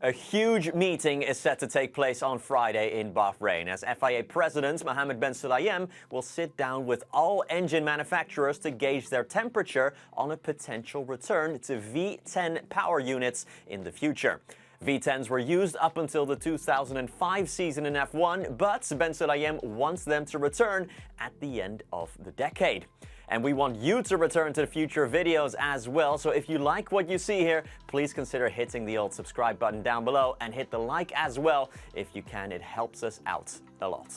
A huge meeting is set to take place on Friday in Bahrain as FIA-president Mohamed Ben Sulayem will sit down with all engine manufacturers to gauge their temperature on a potential return to V10 power units in the future. V10s were used up until the 2005 season in F1, but Ben Sulayem wants them to return at the end of the decade. And we want you to return to the future videos as well, so if you like what you see here, please consider hitting the old subscribe button down below and hit the like as well. If you can, it helps us out a lot.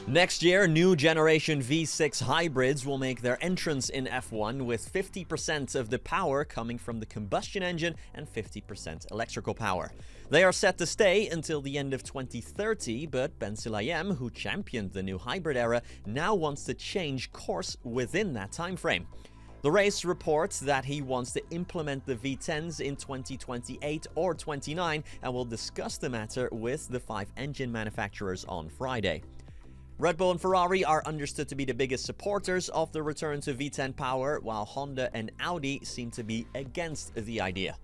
Next year, new generation V6 hybrids will make their entrance in F1 with 50% of the power coming from the combustion engine and 50% electrical power. They are set to stay until the end of 2030, but Ben Sulayem, who championed the new hybrid era, now wants to change course within that time frame. The race reports that he wants to implement the V10s in 2028 or 29 and will discuss the matter with the 5 engine manufacturers on Friday. Red Bull and Ferrari are understood to be the biggest supporters of the return to V10 power, while Honda and Audi seem to be against the idea.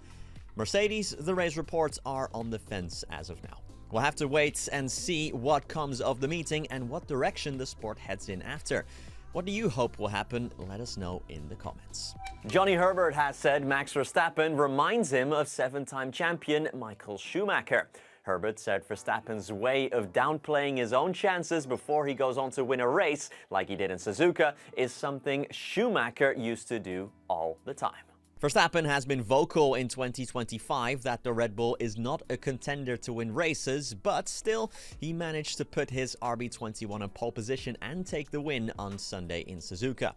Mercedes, the race reports, are on the fence as of now. We'll have to wait and see what comes of the meeting and what direction the sport heads in after. What do you hope will happen? Let us know in the comments. Johnny Herbert has said Max Verstappen reminds him of 7-time champion Michael Schumacher. Herbert said Verstappen's way of downplaying his own chances before he goes on to win a race, like he did in Suzuka, is something Schumacher used to do all the time. Verstappen has been vocal in 2025 that the Red Bull is not a contender to win races, but still, he managed to put his RB21 on pole position and take the win on Sunday in Suzuka.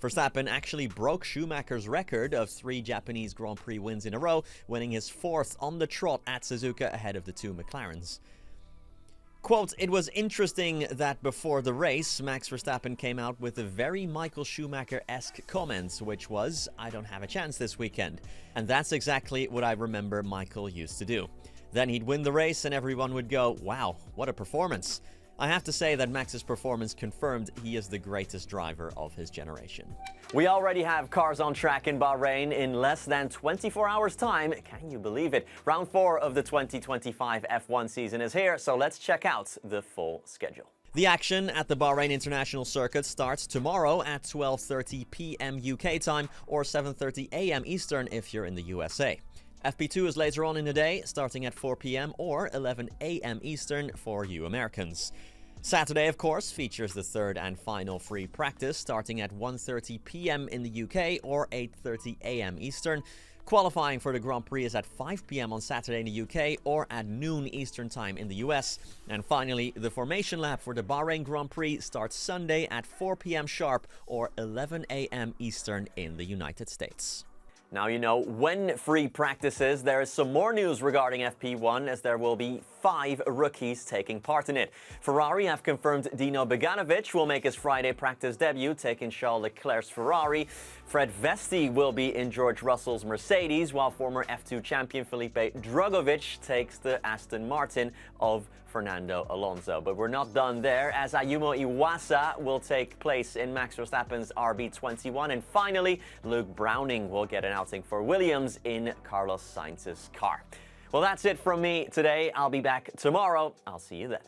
Verstappen actually broke Schumacher's record of 3 Japanese Grand Prix wins in a row, winning his 4th on the trot at Suzuka ahead of the 2 McLarens. Quote, "It was interesting that before the race, Max Verstappen came out with a very Michael Schumacher-esque comment, which was, 'I don't have a chance this weekend.' And that's exactly what I remember Michael used to do. Then he'd win the race and everyone would go, 'Wow, what a performance.' I have to say that Max's performance confirmed he is the greatest driver of his generation." We already have cars on track in Bahrain in less than 24 hours' time. Can you believe it? Round 4 of the 2025 F1 season is here, so let's check out the full schedule. The action at the Bahrain International Circuit starts tomorrow at 12:30 p.m. UK time or 7:30 a.m. Eastern if you're in the USA. FP2 is later on in the day, starting at 4 p.m. or 11 a.m. Eastern for you Americans. Saturday, of course, features the 3rd and final free practice, starting at 1:30 p.m. in the UK or 8:30 a.m. Eastern. Qualifying for the Grand Prix is at 5 p.m. on Saturday in the UK or at noon Eastern Time in the US. And finally, the formation lap for the Bahrain Grand Prix starts Sunday at 4 p.m. sharp or 11 a.m. Eastern in the United States. Now you know when free practice is. There is some more news regarding FP1 as there will be 5 rookies taking part in it. Ferrari have confirmed Dino Beganovic will make his Friday practice debut, taking Charles Leclerc's Ferrari. Fred Vesti will be in George Russell's Mercedes, while former F2 champion Felipe Drugovich takes the Aston Martin of Fernando Alonso. But we're not done there, as Ayumu Iwasa will take place in Max Verstappen's RB21. And finally, Luke Browning will get an outing for Williams in Carlos Sainz's car. Well, that's it from me today. I'll be back tomorrow. I'll see you then.